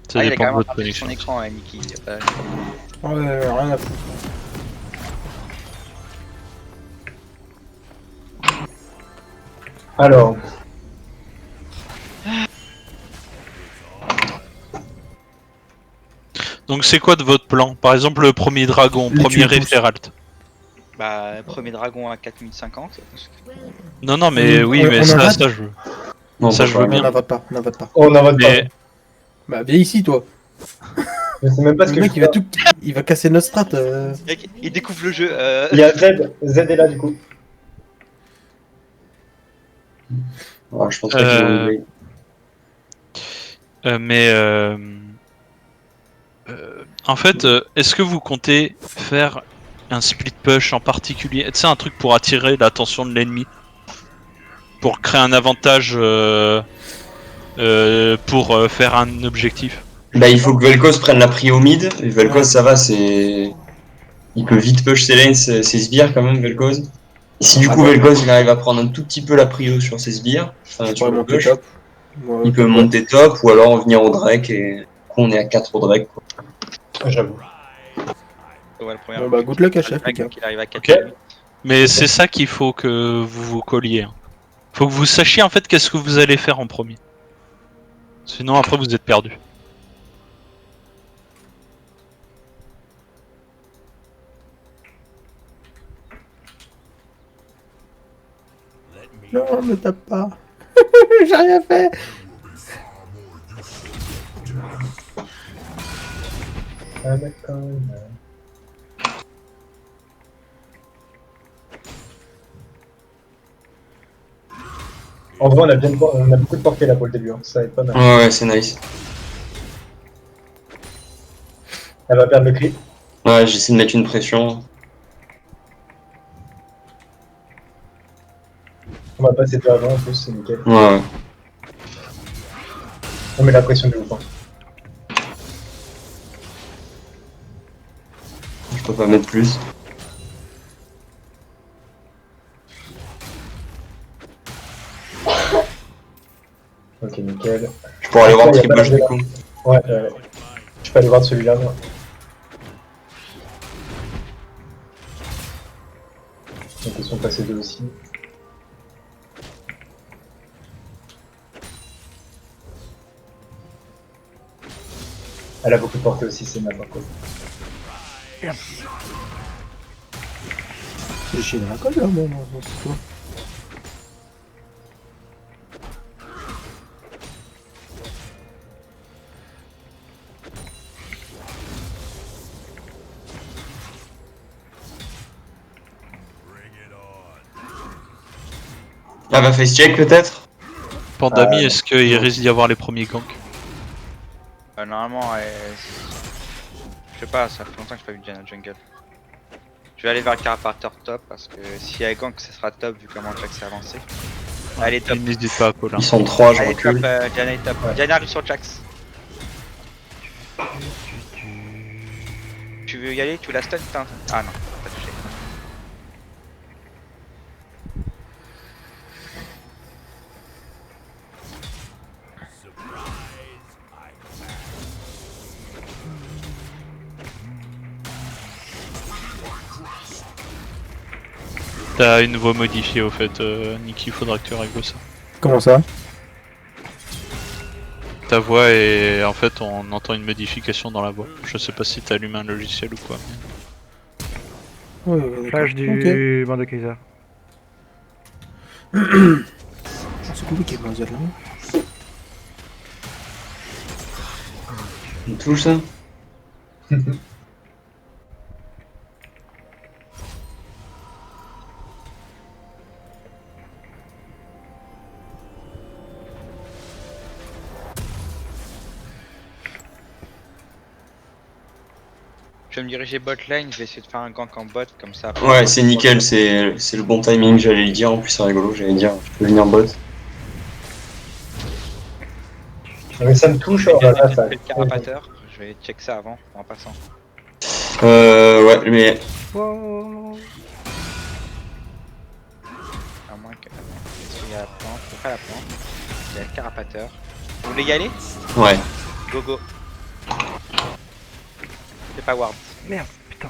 Ça il a dépend de carrément votre partagé son connexion. écran, Niki. Ouais, rien à foutre. Alors, Donc c'est quoi de votre plan? Par exemple le premier dragon, Les premier tuer tous. Référalt. Bah, premier dragon à 4050. Non mais oui mais on ça, invade ça je veux. non, Ça, on je peut veux pas. bien. On n'invade pas, on n'invade pas. On n'en vote pas. Mais Bah viens ici toi. Je sais même pas ce Le que mec je il va fais. tout... Il va casser notre strat. Mec, il découvre le jeu. Il y a Z. Z est là du coup. Ouais, je pense pas qu'il Euh, est mais en fait, est-ce que vous comptez faire un split push en particulier? Tu sais, un truc pour attirer l'attention de l'ennemi, pour créer un avantage pour faire un objectif. Bah, il faut que Vel'Koz prenne la prio mid. Et Vel'Koz, Ouais. ça va, c'est. Il peut vite push ses lanes, ses sbires quand même, Vel'Koz. Et si du coup Attends. Vel'Koz il arrive à prendre un tout petit peu la prio sur ses sbires, Je enfin, sur pourrais le monter push, top. Ouais, il peut top bot. monter top ou alors venir au Drake et du coup on est à 4 au Drake. Quoi. J'avoue. Ouais, le premier Bon, bah, good luck à chef, les gars. il arrive à 4 Ok. Mais c'est ça qu'il faut que vous vous colliez. Hein. Faut que vous sachiez en fait qu'est-ce que vous allez faire en premier. Sinon après vous êtes perdu. Non, me tape pas. J'ai rien fait. Ah, d'accord. En vrai, on a beaucoup de portée là pour le début, hein. Ça va être pas mal. Ouais, c'est nice. Elle va perdre le cri. Ouais, j'essaie de mettre une pression. On va passer deux avant en plus, c'est nickel. Ouais. On met la pression du ouf. Hein. Je peux pas mettre plus. Ok, nickel. Je pourrais aller voir Tribush du coup. Ouais, je peux aller voir celui-là, moi. Donc ils sont passés deux aussi. Elle a beaucoup de portée aussi, c'est n'importe quoi. C'est chier dans la colle là, bon, c'est toi. Elle va face check peut-être. Pandami, est-ce qu'il risque d'y avoir les premiers ganks? Normalement, je sais pas, ça fait longtemps que je pas vu Diana Jungle. Je vais aller vers le Carapateur top parce que s'il y a gank, ce sera top vu comment Jax s'est avancé. Allez, top. N'hésite pas à call. Ils sont trois, je Allez, top, recule. Diana est top. Diana arrive sur Jax. Tu veux y aller? Tu veux la stun? Ah non, pas touché. T'as une voix modifiée au fait, Niki, faudra que tu règles ça. Comment ça? Ta voix est... En fait, on entend une modification dans la voix. Je sais pas si t'as allumé un logiciel ou quoi. Mais... Ouais, Flash du Bande de Kaiser. C'est compliqué, moi, là. Une touche ça. Je vais me diriger bot lane, je vais essayer de faire un gank en bot comme ça. Ouais, c'est nickel, c'est le bon timing, j'allais le dire. En plus, c'est rigolo, j'allais dire, je peux venir bot. Mais ça me touche, Je vais le Carapateur, je vais check ça avant, en passant. Ouais, mais. Wow. À moins que. Il y a la plante, faut pas la plante. Il y a le Carapateur. Vous voulez y aller? Ouais. Go go. C'est pas ward. Merde, putain.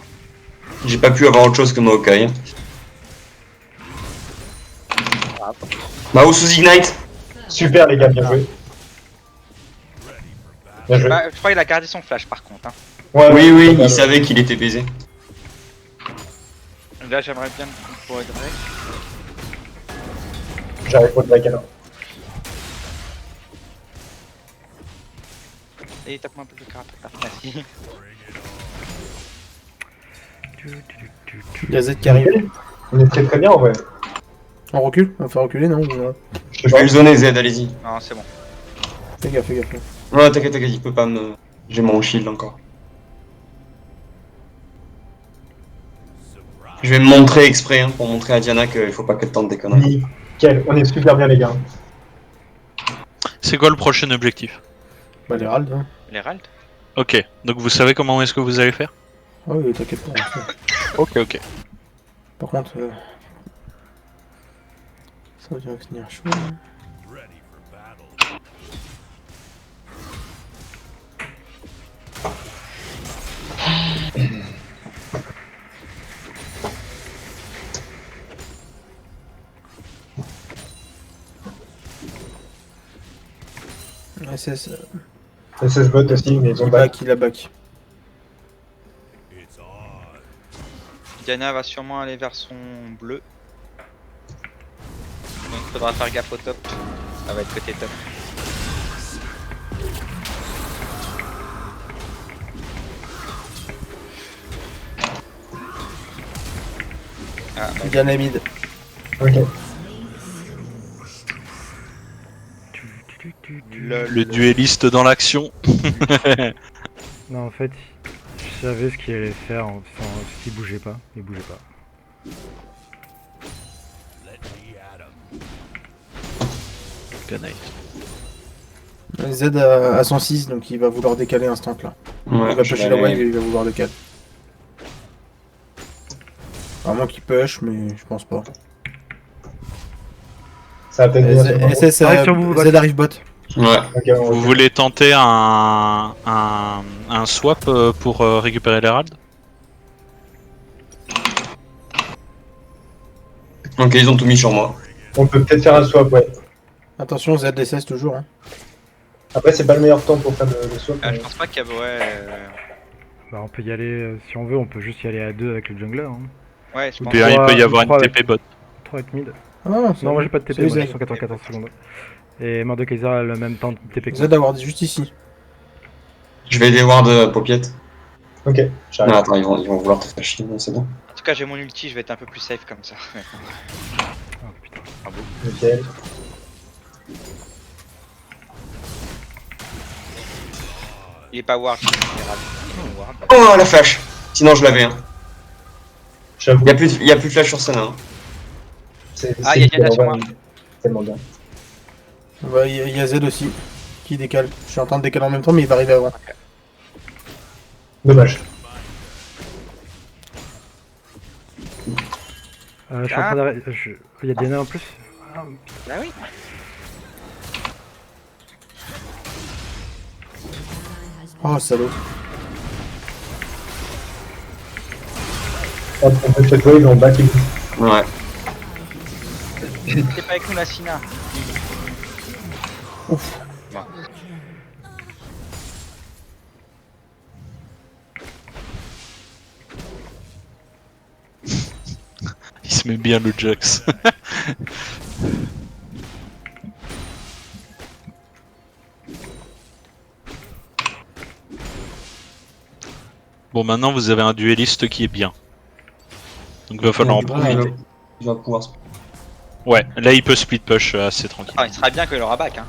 J'ai pas pu avoir autre chose que Maokai. Mao sous Ignite. Super les gars, bien joué. Bien joué. Bah, je crois qu'il a gardé son flash par contre. Hein. Ouais, Oui, oui, ouais, il savait qu'il était baisé. Là j'aimerais bien pour Drake. J'arrive pour le back alors. Et tape-moi un peu de carapace là. Merci. Il y a Z qui arrive. On est très très bien en vrai. On recule? On va faire reculer, non? Je vais le zoner, Z, allez-y. Non, c'est bon. Fais gaffe, fais gaffe. Non, t'inquiète, il peut pas me. J'ai mon shield encore. Je vais me montrer exprès hein, pour montrer à Diana qu'il faut pas qu'elle tente des conneries. Nickel, on est super bien les gars. C'est quoi le prochain objectif? Bah, l'Herald, hein. L'Herald. Ok, donc vous savez comment est-ce que vous allez faire? Ah oui, t'inquiète pas. on sait. Ok. Par contre, ça va finir chaud. SS, SS bot aussi, mais ils ont back. il a back. Diana va sûrement aller vers son bleu. Donc il faudra faire gaffe au top. Ça va être côté top. Ah, bah, Diana mid. Ok. Le duelliste dans l'action. Non, en fait, je savais ce qu'il allait faire s'il bougeait pas. Il bougeait pas. Z à 106, donc il va vouloir décaler instant là. Ouais, Il va je pusher vais la wave aller- et il va vouloir décaler. À moins qu'il push, mais je pense pas. Ça va peut-être bien. SS Arrive sur vous, Z arrive bot. Ouais. Ok, on Vous voulez tenter un swap pour récupérer l'Herald? Ok, ils ont tout mis sur moi. On peut peut-être faire un swap, ouais. Attention, Z DSS toujours. Hein. Après, c'est pas le meilleur temps pour faire le swap. je mais- pense pas qu'il y a. Ouais. Bah, on peut y aller, si on veut, on peut juste y aller à 2 avec le jungler. Hein. Ouais, je pense. Puis il peut y avoir une trois, TP bot. 3 avec mid. Ah non, Non, moi j'ai pas de TP, c'est moi j'ai Z. 194 secondes. Et Mordekaiser a le même temps de TP que Z moi. avoir juste ici. Je vais les voir de Paupiette. Ok, Non, j'arrive. attends, ils vont vouloir te faire chier, mais c'est bon. En tout cas, j'ai mon ulti, je vais être un peu plus safe comme ça. Oh putain. Nickel. Il est pas ward. L'Herald. Il est ward. Oh, la flash. Sinon, je l'avais. Hein. J'avoue. Y a plus de flash sur Sana. Hein. Ah, il y a Diana sur moi. Tellement bien. Ouais, il y a Z aussi qui décale. Je suis en train de décaler en même temps, mais il va arriver avant. Dommage. Je suis en train d'arrêter. Il y a Diana en plus. Ah, Bah oui. Oh, salaud. Hop, on peut cette wave en back. Ouais. C'est pas avec nous la Sina. Ouf. Bon. Il se met bien le Jax. Bon, maintenant vous avez un duelliste qui est bien. Donc va falloir en profiter. Il va pouvoir se. Ouais, là il peut split push assez tranquille. Ah, il sera bien qu'il aura back. Hein.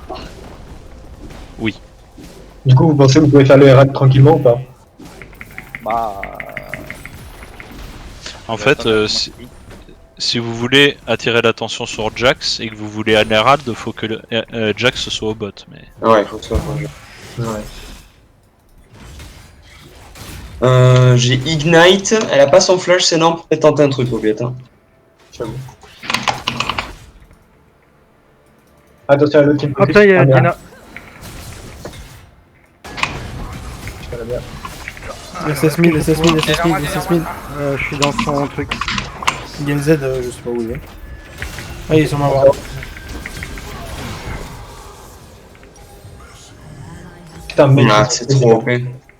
Du coup, vous pensez que vous pouvez faire le Herald tranquillement ou pas? Bah. En fait, si vous voulez attirer l'attention sur Jax et que vous voulez un Herald, faut que Jax soit au bot. Mais Ouais, faut que ça. Ouais. J'ai Ignite. Elle a pas son flash, c'est énorme. Peut-être tenter un truc, Paupiette. Hein. J'avoue. Attention à l'autre team. Ah putain, il y a Diana. Je fais la bien. SS 1000, SS 1000, SS 1000, SS 1000. Je suis dans son truc. Game Z, je sais pas où il est. Ah, ils sont ma ward. Putain, mec, Ah, c'est trop OP.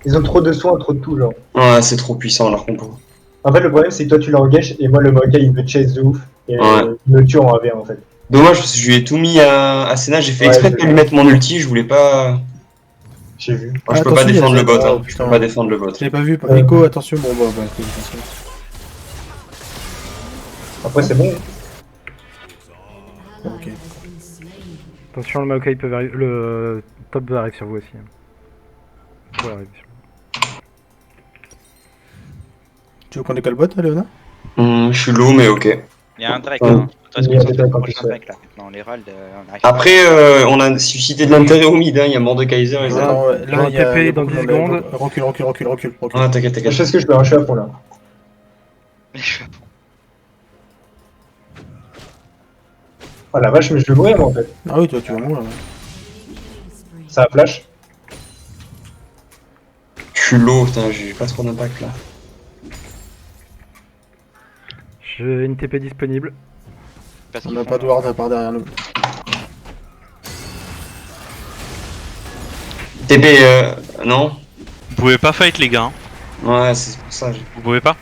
ils ont trop de soins, trop de tout, genre. Ouais, c'est trop puissant leur compo. En fait, le problème, c'est que toi, tu l'engages, et moi, le Maokai, il me chase de ouf, et Ouais. il me tue en AV, en fait. Dommage parce que je lui ai tout mis à Senna, j'ai fait Ouais, exprès je- de lui mettre mon ulti, je voulais pas. J'ai vu. Moi, je peux pas Attention, défendre il y le a bot, ça. hein. Oh, Je putain. peux pas défendre le bot. Je l'ai pas vu. Ouais. Echo, attention. Bon, bah, attention. Après, c'est bon. Ok. Attention, le Maokai peut arriver. Le top arrive sur vous aussi. Ouais, arrive sur vous. Tu veux qu'on décolle bot, Léona? Je suis low, mais ok. Il y a un Drake, Ouais. hein. Faudrait se Il y a concentrer des Drake sur en le plus, prochain ouais. Drake là. Non, l'Herald, on arrive. Après, on a suscité de l'intérêt au mid, hein. Il y a mort de Kaiser et ça. Attends, Je vais là, il y a. TP il y a dans beaucoup 10 de monde, secondes. Recule. Ah, t'inquiète, Je t'inquiète. sais ce que je peux, je suis à fond, là. Oh la vache, mais je vais mourir, moi, en fait. Ah oui, toi, tu vas mourir. Ouais. Ça a flash. Je suis low, putain, j'ai pas trop d'impact là. J'ai une TP disponible. Parce On qu'ils n'a font- pas de ward à part derrière nous. TP, non. Vous pouvez pas fight les gars, hein. Ouais, c'est pour ça. Vous pouvez pas.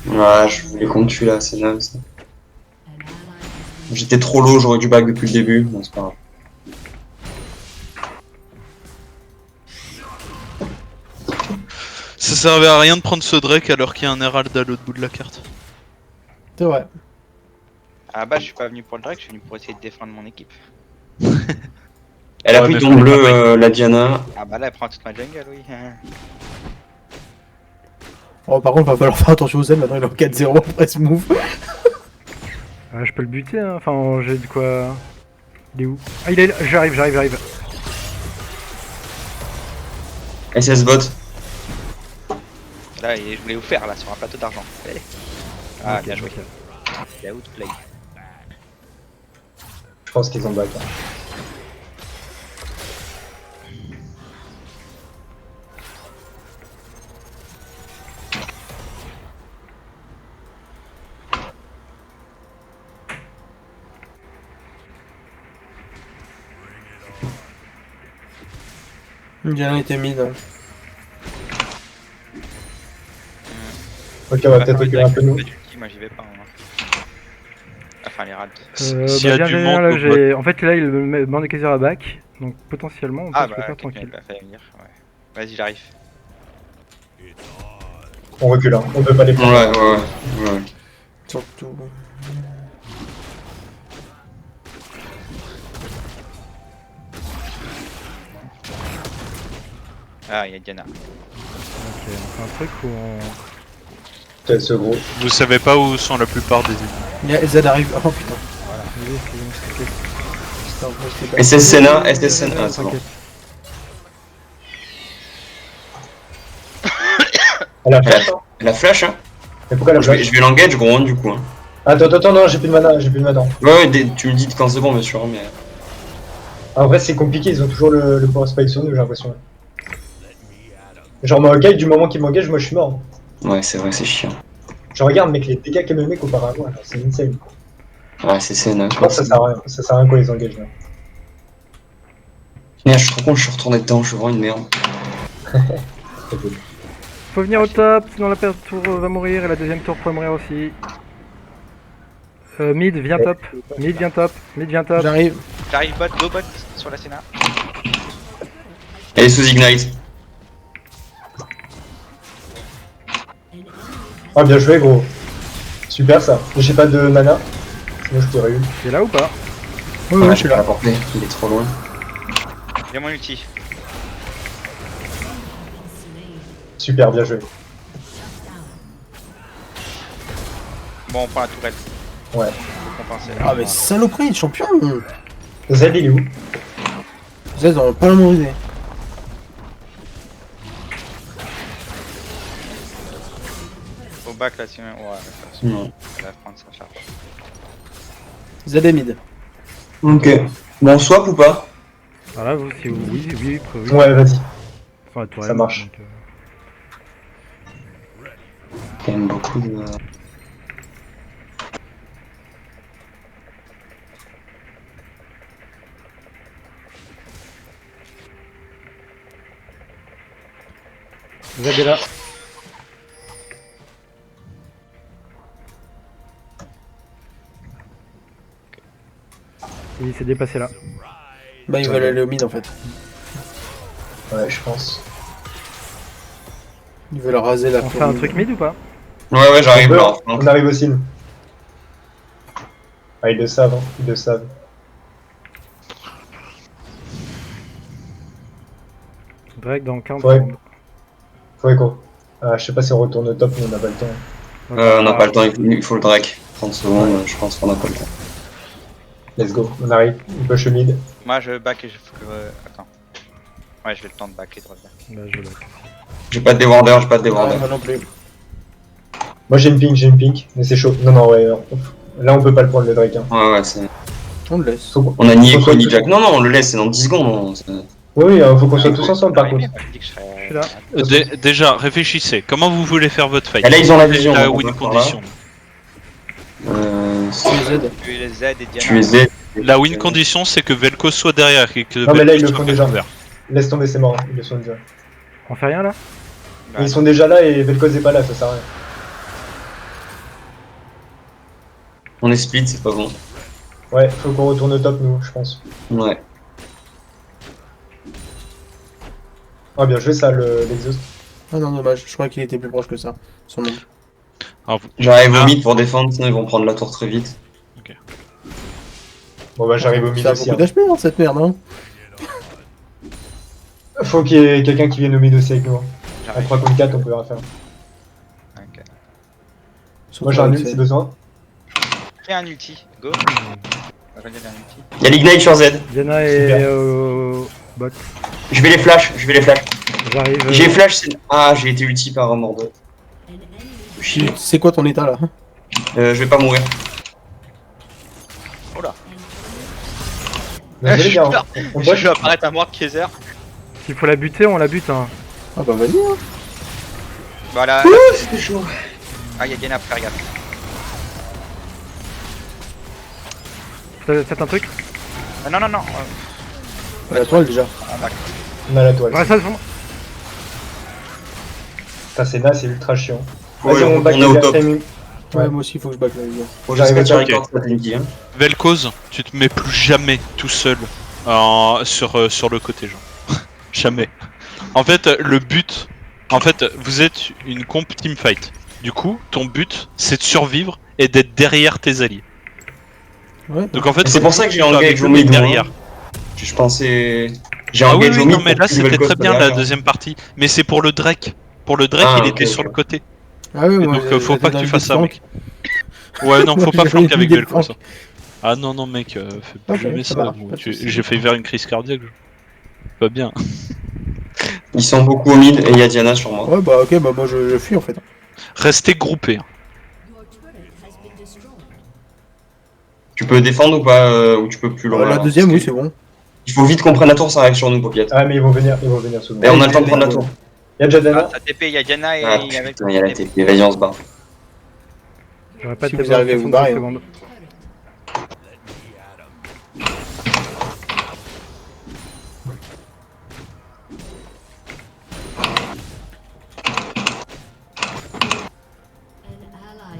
Ouais, je voulais qu'on me tue là, c'est naze. J'étais trop low, j'aurais dû back depuis le début, bon c'est pas grave. Ça servait à rien de prendre ce Drake alors qu'il y a un Herald à l'autre bout de la carte. C'est vrai. Ah bah, je suis pas venu pour le Drake, je suis venu pour essayer de défendre mon équipe. Elle a Ouais, pris mais ton fallait bleu, pas la Diana. Ah bah là, elle prend toute ma jungle, oui. Oh, par contre, va falloir faire attention aux ailes. Maintenant, il est en 4-0 après ce move. Ah, je peux le buter, hein. Enfin, j'ai de quoi. Il est où? Ah, il est là. J'arrive. SS bot. Là, je voulais vous faire là sur un plateau d'argent. Allez. Ah, Ok, bien joué. ok. Il y a outplay. Je pense qu'ils ont back. Hein. Diana était mid. Hein. Ok, on va peut-être reculer un peu nous. Moi, j'y vais pas. Moi. Enfin, les rats. S'il y a du monde là, au j'ai... En fait, là, il me demande de Kaiser à back. Donc, potentiellement, on peut Ah se le bah, faire quelqu'un tranquille. il va falloir venir. Ouais. Vas-y, j'arrive. On recule, hein. On peut pas les prendre. Ouais. Surtout. Ah, il y a Diana. Ok, on fait un truc où on... Peut-être ce gros. Vous savez pas où sont la plupart des ennemis. Il y a Z arrive. Oh putain. Vas-y, excusez-moi, t'inquiète. Putain, moi, j'étais pas- SS Senna, SS Senna. Ah, c'est bon. T'inquiète. Elle a flash, hein. La flash, hein. Mais pourquoi elle a flash? Je vais l'engage gros, hein, du coup. Hein. Attends, non, j'ai plus de mana. Ouais, tu me dis quand c'est bon, bien sûr, mais. En vrai, c'est compliqué, ils ont toujours le power spike sur nous, j'ai l'impression. Genre, Maokai, du moment qu'il m'engage, moi je suis mort. Ouais, c'est vrai, c'est chiant. Je regarde, mec, les dégâts qu'elle me met auparavant, genre, c'est insane. Ouais, c'est Senna. Je pense que ça sert à rien, quand ils engagent là. Merde, je suis trop con, je suis retourné dedans, je suis vraiment une merde. Faut venir au top, sinon la première tour va mourir et la deuxième tour pourrait mourir aussi. Mid, viens top. Mid, viens top. J'arrive. J'arrive bot, go bot sur la Senna. Elle est sous Ignite. Ah, bien joué, gros. Super ça. J'ai pas de mana, sinon je t'aurais eu. T'es là ou pas? Ouais, je je suis peux pas là. la porter, il est trop loin. J'ai mon ulti. Super, bien joué. Bon, on prend la tourelle. Ouais. Faut compenser. Ah, mais saloperie, champion. Z, il est où? Z, on va pas la mourir. Au bac là, sinon. Ouais, Non. elle va prendre sa charge. Z est mid. Ok. Bon, on swap ou pas? Voilà, vous, si vous. Oui, oui, oui. Ouais, vas-y. Enfin, toi, Ça marche. donc, Quand même beaucoup de... Vous êtes là. Il s'est dépassé là. Bah, ils veulent aller au mid en fait. Ouais, je pense. Ils veulent raser la On fait un truc mid ou pas? Ouais, j'arrive là. On arrive au sim. Ah, ils le savent, hein. Ils le savent. Drake dans 15 Ouais. secondes. Faut écho. Je sais pas si on retourne au top, mais on n'a pas le temps. On n'a pas le temps, il faut le Drake. 30 secondes, je pense qu'on a pas le temps. Let's go, on arrive. On push le mid. Moi je back et je faut que. Attends. Ouais, je vais le temps de back et de revenir. Bah, je l'ai. J'ai pas de déwardeur, j'ai pas de Ouais, déwardeur. moi non plus. Moi j'ai une pink, mais c'est chaud. Non, non, ouais. Là on peut pas le prendre le Drake. Hein. Ouais, c'est... On le laisse. On a ni Faut Echo qu'on ni soit- Jack. Non, on le laisse, c'est dans 10 secondes. Non, c'est- Oui, faut qu'on soit tous ensemble par contre. Je suis Je suis là. Déjà, réfléchissez. Comment vous voulez faire votre fight? Et là, ils ont la vision. La donc on win peut faire là. condition. C'est Z. Tu es les Z et Diana. Tu es Z. La win condition, c'est que Vel'Koz soit derrière et que Non, mais là, ils Vel'Koz le soit font pas déjà. couvert. Laisse tomber, c'est mort. Hein. Ils le sont déjà. On fait rien là? Ouais. Ils sont déjà là et Vel'Koz est pas là, ça sert à rien. On est split, c'est pas bon. Ouais, faut qu'on retourne au top, nous, je pense. Ouais. Ah, bien joué ça, l'exhaust. Ah non, dommage. Je crois qu'il était plus proche que ça. Son nom. Alors, J'arrive Ah. au mid pour défendre, sinon ils vont prendre la tour très vite. Bon, bah, j'arrive au mid Ça a aussi. beaucoup Hein. d'HP, hein, cette merde, hein. Faut qu'il y ait quelqu'un qui vienne au mid aussi avec nous. Hein. En J'arrive. 3 contre 4, on peut rien faire. Ok. Moi, j'ai un ult si besoin. Fais un ulti, go. On va regarder un ulti. Y'a l'ignite sur Z. Diana Super. et bot. Je vais les flash, J'arrive. J'ai flash, c'est... Ah, j'ai été ulti par un Mordor. Chier. C'est quoi ton état là? Je vais pas mourir. Désolé, les gars, on Je push. vais apparaître à moi de Kaiser. S'il faut la buter, on la bute. Hein. Ah bah vas-y, hein. Voilà. C'était chaud. Ah, il y a Diana, frère, regarde. Faites un truc? Ah, non, non, non. La toile déjà. On a la toile. Ouais, ça, c'est bon. Putain, c'est là, c'est ultra chiant. Ouais, Vas-y, on back est au les top. timing. Ouais, Ouais. moi aussi, il faut que je back la vision. Faut J'arrive juste à que tu faire recordes cette ligne, hein. Vel'Koz, tu te mets plus jamais tout seul sur le côté, genre. Jamais. En fait, le but... En fait, vous êtes une comp teamfight. Du coup, ton but, c'est de survivre et d'être derrière tes alliés. Ouais. Donc en fait, C'est pour ça que j'ai engagé avec au le mec mid derrière. Je pensais... J'ai Ah oui, engagé oui, au mid non, mais pour là que c'était Vel'Koz très soit bien la derrière. deuxième partie. Mais c'est pour le Drake. Pour le Drake, Ah, il ok, était sur ok. le côté. Ah oui, Et moi, donc faut j'étais pas dans que tu le fasses ça, flanc. mec. Ouais, non, faut J'ai pas failli flanquer avec vider le Vel'Koz. flanc. Ah non, non, mec, fais plus Ok, jamais ça ça. marche, gros. pas de soucis. J'ai failli faire une crise cardiaque. Pas bien. Ils sont beaucoup au mid et il y a Diana sur moi. Ouais, bah ok, bah moi je fuis en fait. Restez groupés. Tu peux défendre ou pas ou tu peux plus loin La là, deuxième, parce oui, que- c'est bon. Il faut vite qu'on prenne la tour, ça arrive sur nous, Popiette. Ah, mais ils vont venir sous nous. Et on a le temps de prendre la tour. Y'a déjà Dana. Ah, ça TP, il y a Diana et Ah avec. putain, il y a la TP, vas-y on se barre. J'aurais pas Si de vous arrivez à vous barrer, hein. secondes.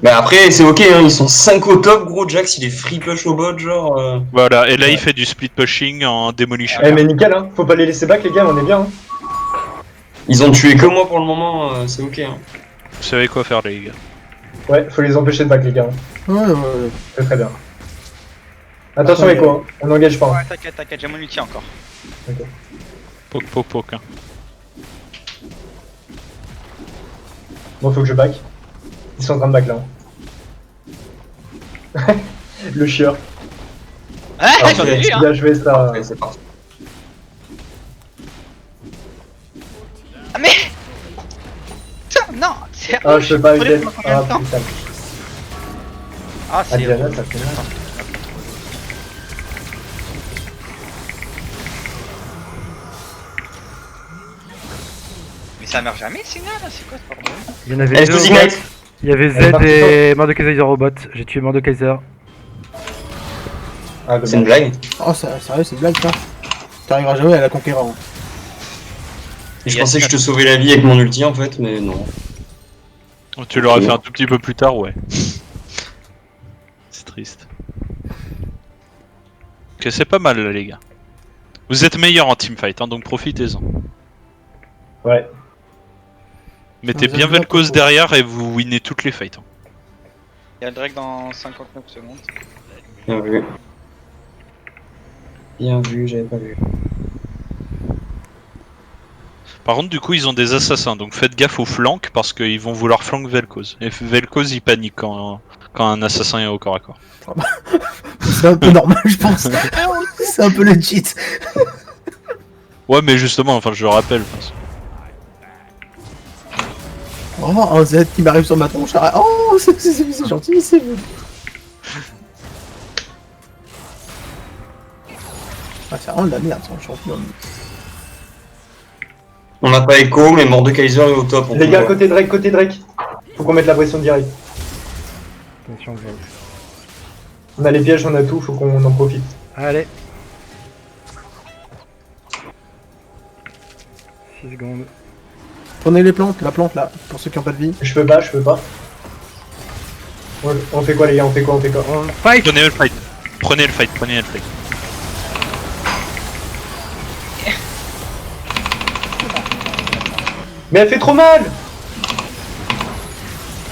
Mais après, c'est ok, hein, ils sont 5 au top, gros. Jax il est free push au bot, genre. Voilà, et là il fait du split pushing en demolition. Eh, mais nickel, hein. Faut pas les laisser back, les gars, on est bien. Hein. Ils ont tué que moi pour le moment, c'est ok. Hein. Vous savez quoi faire, les gars. Ouais, faut les empêcher de back, les gars. Hein. Ouais, ouais. Très très bien. Attention, Attends, Echo, hein. On n'engage pas. Hein. Ouais, t'inquiète, t'inquiète, j'ai mon ulti encore. Poc, poc, poc. Hein. Bon, faut que je back. Ils sont en train de back là. Hein. Le chieur. Ah, Ah, j'en ai ok. eu, hein. Bien joué ça. Parfait, c'est parti. Ah, mais. Putain, non, c'est. Ah, je peux pas Prenez avec pendant combien de temps putain. Ah, Ah, c'est. Diana, ça fait mal. Ça meurt jamais, Signal, là, c'est quoi ce bordel? Il y en avait Est-ce deux. que Ignite Il y avait Elle est Z partie et Mordekaiser robot. J'ai tué Mordekaiser. Ah, C'est une blague. Oh, sérieux, c'est une blague, ça. T'arriveras jamais à la conquérir. Hein. Je pensais que je te sauvais la vie avec mon ulti en fait, mais non. Tu l'aurais fait un tout petit peu plus tard, ouais. C'est triste. Ok, c'est pas mal là, les gars. Vous êtes meilleurs en teamfight, hein, donc profitez-en. Ouais. Mettez Vous bien êtes bien Vel'Koz pour- derrière et vous winnez toutes les fights. Hein. Il y a le Drake dans 59 secondes. Bien vu. Bien vu, j'avais pas vu. Par contre, du coup, ils ont des assassins, donc faites gaffe aux flancs parce qu'ils vont vouloir flank Vel'Koz. Et Vel'Koz il panique quand un assassin est au corps à corps. C'est un peu normal, je pense. C'est un peu legit. Ouais, mais justement, enfin, je le rappelle. Enfin, Oh, un Z qui m'arrive sur ma tronche. Oh, c'est gentil, c'est vous. Ah, c'est vraiment de la merde, son champion. On n'a pas Echo, mais Mordekaiser est au top. on Les peut gars, voir. côté Drake. Faut qu'on mette la pression direct. Attention, Val. On a les pièges, on a tout, faut qu'on en profite. Allez. 6 secondes. Prenez les plantes, la plante là, pour ceux qui ont pas de vie. Je peux pas. On fait quoi les gars, on fait quoi On fight. Prenez le fight. Prenez le fight. Mais elle fait trop mal.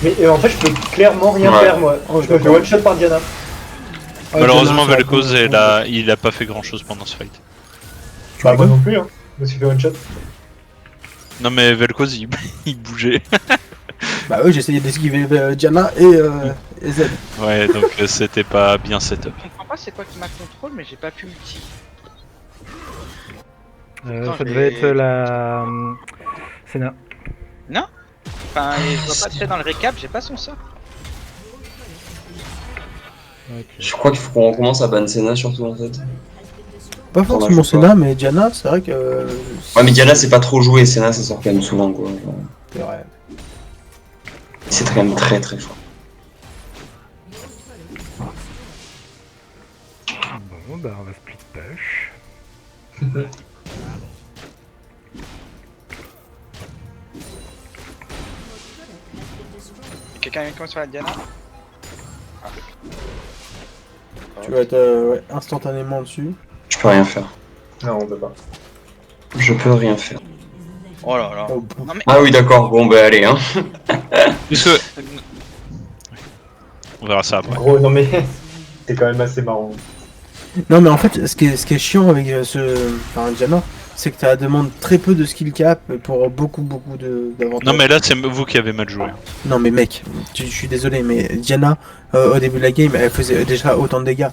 Mais en fait je peux clairement rien Ouais. faire moi. Oh, Je me fais one shot par Diana. Ah, Malheureusement, Diana, Vel'Koz ça va il a pas fait grand chose pendant ce fight. Bah moi non plus hein. Je me suis fait one shot. Non, mais Vel'Koz il bougeait. Bah oui, j'ai essayé d'esquiver Diana et Z. Ouais, donc c'était pas bien setup. Je comprends pas c'est quoi qui m'a contrôle, mais j'ai pas pu multi. Ça devait être la. Senna. Enfin, je vois pas très dans le récap, j'ai pas son sort. Ok. Je crois qu'il faut qu'on recommence à ban Senna surtout en fait. Pas Pour forcément la Senna, mais Diana, c'est vrai que. Ouais, mais Diana c'est pas trop joué, Senna ça sort quand même souvent quoi. C'est vrai. C'est quand même très très fort. Bon, bah, on va split push. Quelqu'un vient comment sur la Diana? Tu vas être ouais, instantanément dessus. Je peux rien faire. Non on peut pas. Je peux rien faire. Oh là là. Oh, Non mais Ah oui d'accord, bon bah allez hein. Puisque... On verra ça après. Gros non mais c'est quand même assez marrant. Non, mais en fait, ce qui est chiant avec enfin, Diana, c'est que tu demande très peu de skill cap pour beaucoup d'avantages. Non, mais là, c'est vous qui avez mal joué. Non, mais mec, je suis désolé, mais Diana, au début de la game, elle faisait déjà autant de dégâts.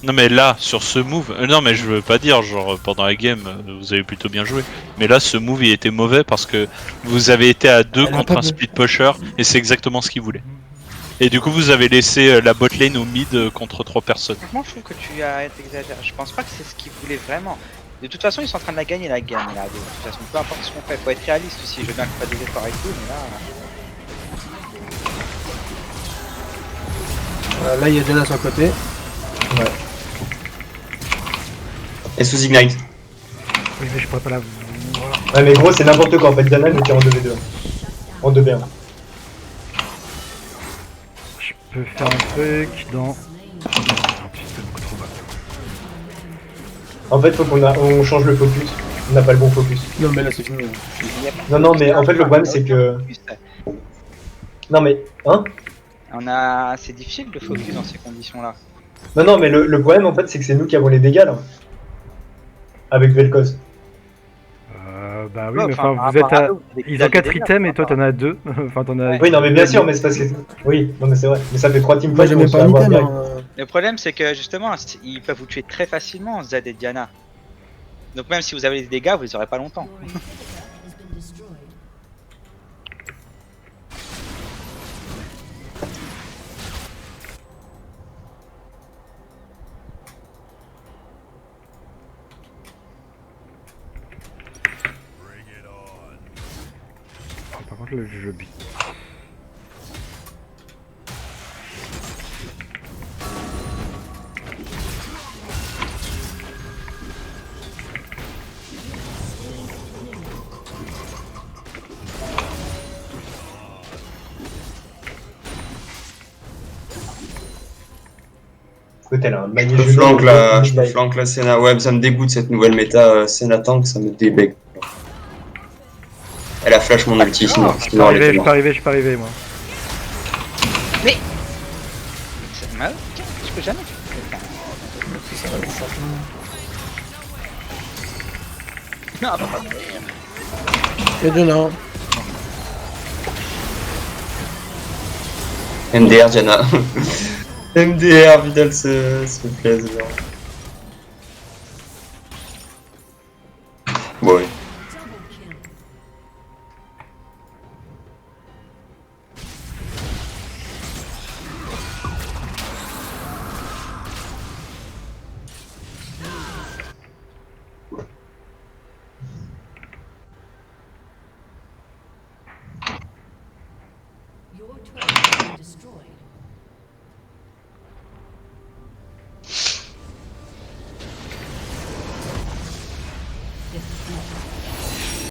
Non, mais là, sur ce move, non, mais je veux pas dire, genre, pendant la game, vous avez plutôt bien joué. Mais là, ce move, il était mauvais parce que vous avez été à 2 Elle a contre pas un de- split pusher et c'est exactement ce qu'il voulait. Et du coup, vous avez laissé la bot lane au mid contre 3 personnes. franchement, je trouve que tu as été exagéré. Je pense pas que c'est ce qu'ils voulaient vraiment. De toute façon, ils sont en train de la gagner la game là. De toute façon, peu importe ce qu'on fait, faut être réaliste aussi. Je veux bien qu'on fasse des efforts et tout, mais là. Là, il y a Diana sur le côté. Et sous Ignite. Oui, mais je pourrais pas la voir. Ouais mais gros c'est n'importe quoi en fait, Diana elle me tire en 2v2. En 2v1. Je peux faire un truc dans. Oh putain, c'est beaucoup trop bas. En fait faut on change le focus. On n'a pas le bon focus. Non, mais là, c'est fini. Non mais en fait le problème c'est que. Non mais. Hein? C'est difficile de focus dans ces conditions-là. Non mais le problème en fait c'est que c'est nous qui avons les dégâts là. Avec Vel'Koz. Bah oui, Ouais, mais enfin, enfin, par vous êtes rapport à à. eux, vous avez Ils déjà ont 4 des dégâts, items et toi par t'en as 2. Enfin, t'en as. Oui non mais bien sûr mais c'est parce que. Oui, non mais c'est vrai. Mais ça fait 3 Moi, teamfights j'ai qu'on même se pas fait un avoir item. direct. Hein. Le problème, c'est que justement, ils peuvent vous tuer très facilement, Zed et Diana. Donc même si vous avez des dégâts, vous les aurez pas longtemps. Le jeu bute. Écoute, elle a un Je magnifique. me flanque la Senna. Ouais, ça me dégoûte cette nouvelle méta Senna tank, ça me débecque. Elle a flash mon ulti, sinon Je peux elle était morte. je peux arriver moi. C'est mal. Je peux jamais. Non, pas. Et de là. MDR, Diana. MDR, Vidal se plaise. Bon, ouais.